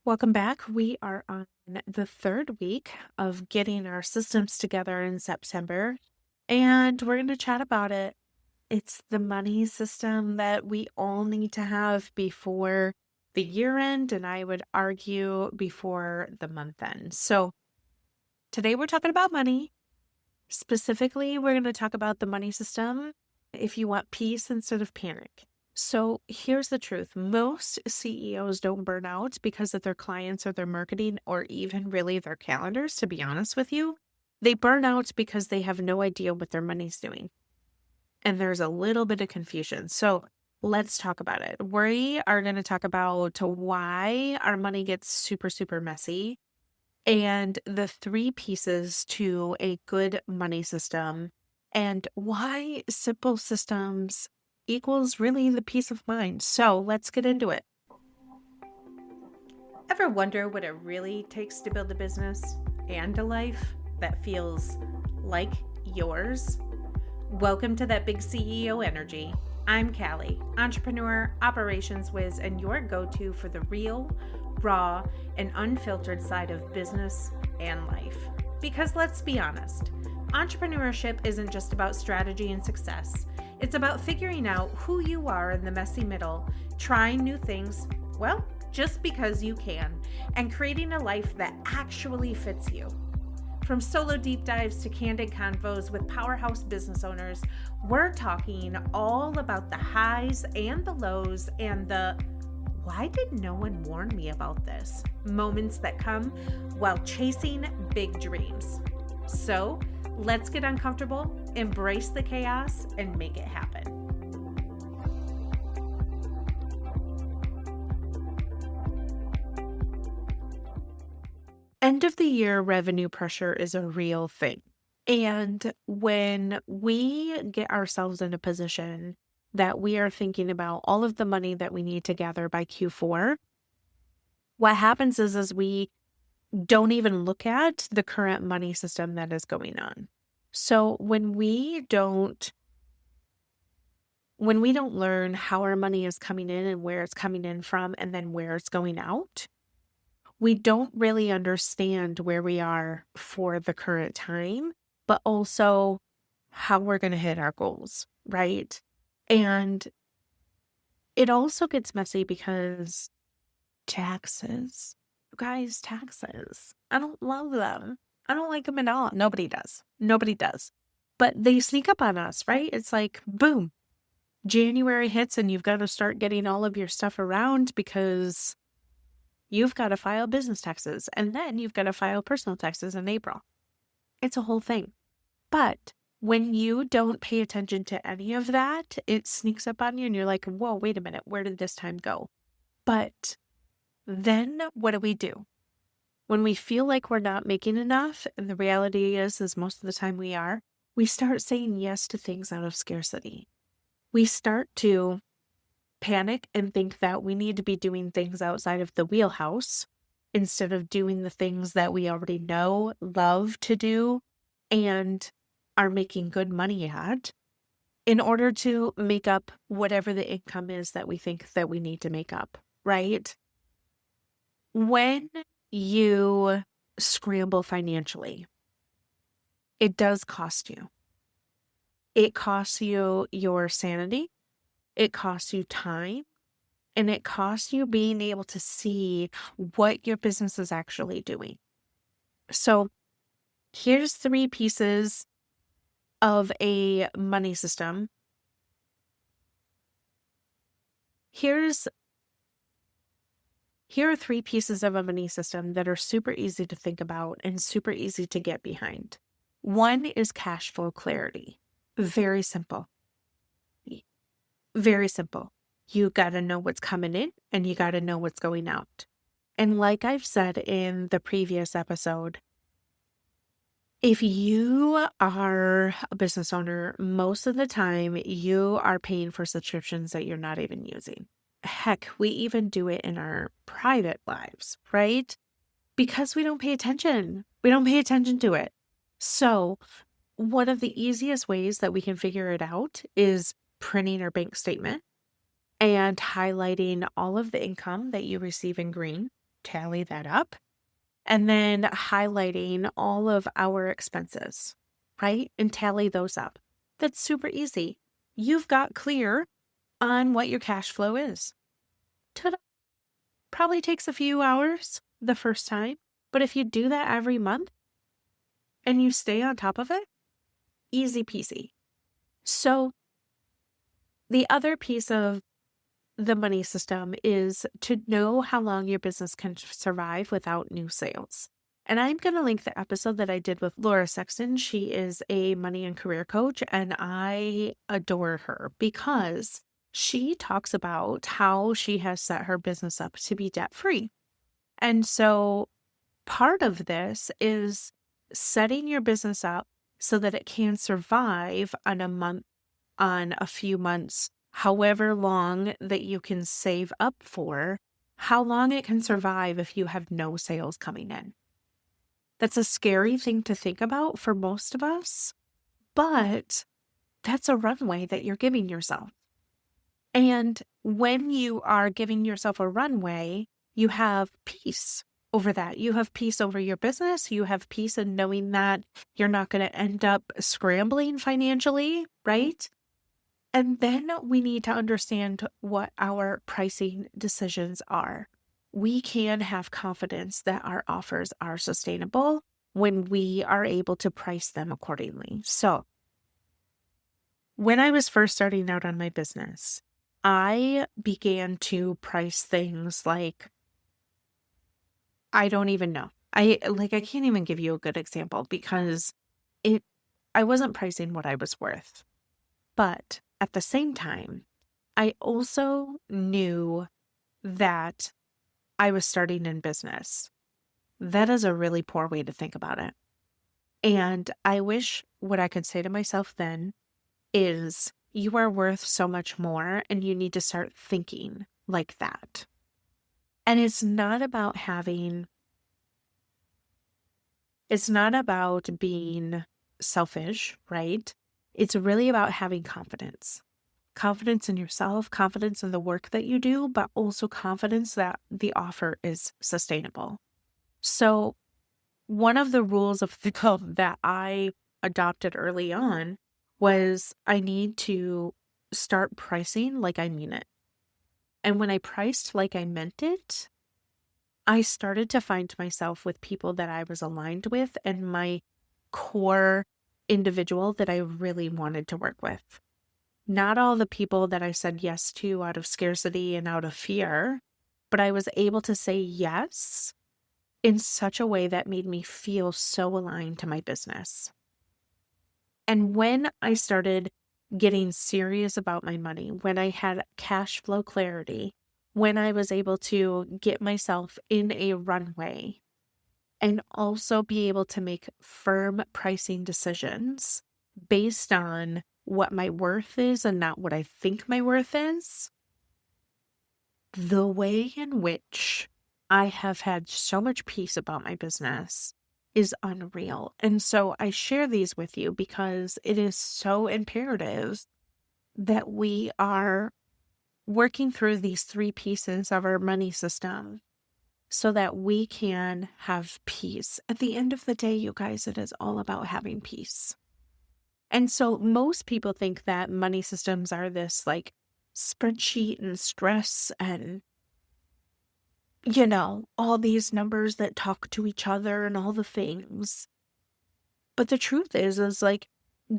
Welcome back. We are on the third week of getting our systems together in September, and we're going to chat about it. It's the money system that we all need to have before the year end, and I would argue before the month end. So, today we're talking about money. Specifically, we're going to talk about the money system if you want peace instead of panic. So here's the truth. Most CEOs don't burn out because of their clients or their marketing or even really their calendars, to be honest with you. They burn out because they have no idea what their money's doing. And there's a little bit of confusion. So let's talk about it. We are going to talk about why our money gets super, super messy and the 3 pieces to a good money system and why simple systems equals really the peace of mind. So let's get into it. Ever wonder what it really takes to build a business and a life that feels like yours? Welcome to That Big CEO Energy. I'm Callie, entrepreneur, operations whiz, and your go-to for the real, raw, and unfiltered side of business and life. Because let's be honest, entrepreneurship isn't just about strategy and success. It's about figuring out who you are in the messy middle, trying new things, well, just because you can, and creating a life that actually fits you. From solo deep dives to candid convos with powerhouse business owners, we're talking all about the highs and the lows and the why did no one warn me about this moments that come while chasing big dreams. So let's get uncomfortable, embrace the chaos, and make it happen. End of the year revenue pressure is a real thing. And when we get ourselves in a position that we are thinking about all of the money that we need to gather by Q4, what happens is we don't even look at the current money system that is going on. So when we don't learn how our money is coming in and where it's coming in from and then where it's going out, we don't really understand where we are for the current time, but also how we're going to hit our goals, right? And it also gets messy because taxes. Guys, taxes. I don't love them. I don't like them at all. Nobody does. Nobody does. But they sneak up on us, right? It's like, boom, January hits and you've got to start getting all of your stuff around because you've got to file business taxes and then you've got to file personal taxes in April. It's a whole thing. But when you don't pay attention to any of that, it sneaks up on you and you're like, whoa, wait a minute, where did this time go? But then what do? When we feel like we're not making enough, and the reality is most of the time we are, we start saying yes to things out of scarcity. We start to panic and think that we need to be doing things outside of the wheelhouse instead of doing the things that we already know, love to do, and are making good money at in order to make up whatever the income is that we think that we need to make up, right? When you scramble financially, it does cost you. It costs you your sanity, it costs you time, and it costs you being able to see what your business is actually doing. So here's 3 pieces of a money system. Here are 3 pieces of a money system that are super easy to think about and super easy to get behind. 1 is cash flow clarity. Very simple. Very simple. You got to know what's coming in and you got to know what's going out. And like I've said in the previous episode, if you are a business owner, most of the time you are paying for subscriptions that you're not even using. Heck, we even do it in our private lives, right? Because we don't pay attention. We don't pay attention to it. So one of the easiest ways that we can figure it out is printing our bank statement and highlighting all of the income that you receive in green tally that up, and then highlighting all of our expenses, right? And tally those up. That's super easy. You've got clear on what your cash flow is. Ta-da. Probably takes a few hours the first time, but if you do that every month and you stay on top of it, easy peasy. So the other piece of the money system is to know how long your business can survive without new sales. And I'm going to link the episode that I did with Laura Sexton. She is a money and career coach, and I adore her because she talks about how she has set her business up to be debt-free. And so part of this is setting your business up so that it can survive on a few months, however long that you can save up for, how long it can survive if you have no sales coming in. That's a scary thing to think about for most of us, but that's a runway that you're giving yourself. And when you are giving yourself a runway, you have peace over that. You have peace over your business. You have peace in knowing that you're not going to end up scrambling financially, right? And then we need to understand what our pricing decisions are. We can have confidence that our offers are sustainable when we are able to price them accordingly. So when I was first starting out on my business, I began to price things like, I don't even know. I can't even give you a good example because I wasn't pricing what I was worth. But at the same time, I also knew that I was starting in business. That is a really poor way to think about it. And I wish what I could say to myself then is, you are worth so much more and you need to start thinking like that. And it's not about being selfish, right? It's really about having confidence. Confidence in yourself, confidence in the work that you do, but also confidence that the offer is sustainable. So one of the rules of thumb that I adopted early on was I need to start pricing like I mean it. And when I priced like I meant it, I started to find myself with people that I was aligned with and my core individual that I really wanted to work with. Not all the people that I said yes to out of scarcity and out of fear, but I was able to say yes in such a way that made me feel so aligned to my business. And when I started getting serious about my money, when I had cash flow clarity, when I was able to get myself in a runway and also be able to make firm pricing decisions based on what my worth is and not what I think my worth is, the way in which I have had so much peace about my business is unreal. And so I share these with you because it is so imperative that we are working through these three pieces of our money system so that we can have peace. At the end of the day, you guys, it is all about having peace. And so most people think that money systems are this like spreadsheet and stress and, all these numbers that talk to each other and all the things. But the truth is like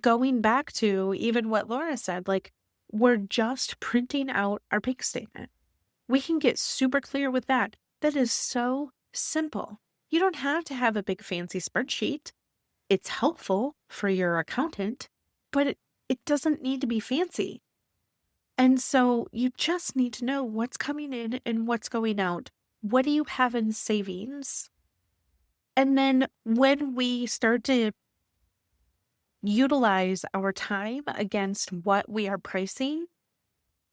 going back to even what Laura said, like we're just printing out our bank statement. We can get super clear with that. That is so simple. You don't have to have a big fancy spreadsheet. It's helpful for your accountant, but it doesn't need to be fancy. And so you just need to know what's coming in and what's going out. What do you have in savings? And then when we start to utilize our time against what we are pricing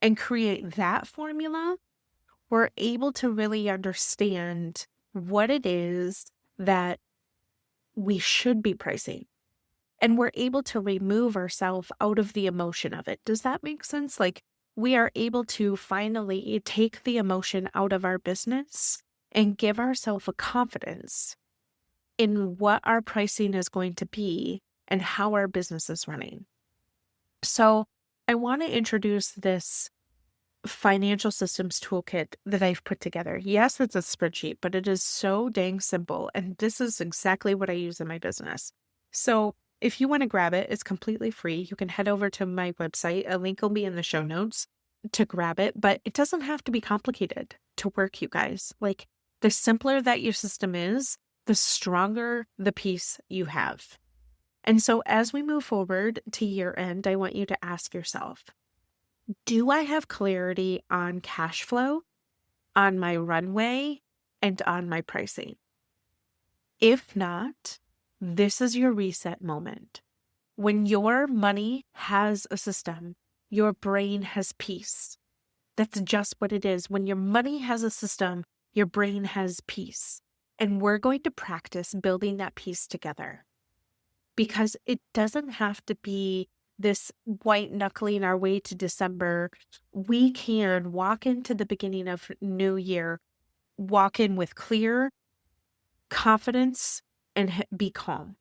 and create that formula, we're able to really understand what it is that we should be pricing. And we're able to remove ourselves out of the emotion of it. Does that make sense? Like we are able to finally take the emotion out of our business and give ourselves a confidence in what our pricing is going to be and how our business is running. So I want to introduce this financial systems toolkit that I've put together. Yes, it's a spreadsheet, but it is so dang simple. And this is exactly what I use in my business. So if you want to grab it, it's completely free. You can head over to my website. A link will be in the show notes to grab it, but it doesn't have to be complicated to work, you guys. Like, the simpler that your system is, the stronger the piece you have. And so as we move forward to year end, I want you to ask yourself, do I have clarity on cash flow, on my runway, and on my pricing? If not, this is your reset moment. When your money has a system, your brain has peace. That's just what it is. When your money has a system, your brain has peace. And we're going to practice building that peace together, because it doesn't have to be this white knuckling our way to December. We can walk into the beginning of new year, walk in with clear confidence and be calm.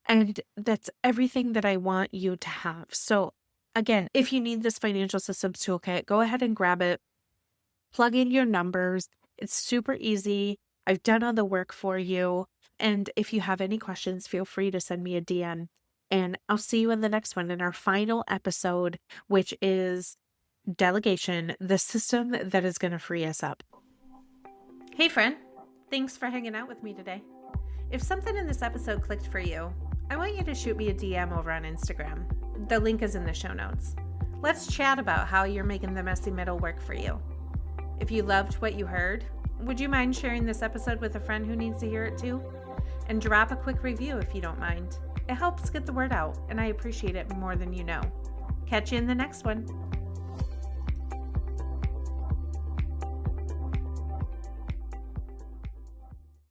And that's everything that I want you to have. So again, if you need this financial systems toolkit, go ahead and grab it, plug in your numbers. It's super easy. I've done all the work for you. And if you have any questions, feel free to send me a DM. And I'll see you in the next one, in our final episode, which is delegation, the system that is going to free us up. Hey, friend. Thanks for hanging out with me today. If something in this episode clicked for you, I want you to shoot me a DM over on Instagram. The link is in the show notes. Let's chat about how you're making the messy middle work for you. If you loved what you heard, would you mind sharing this episode with a friend who needs to hear it too? And drop a quick review if you don't mind. It helps get the word out, and I appreciate it more than you know. Catch you in the next one.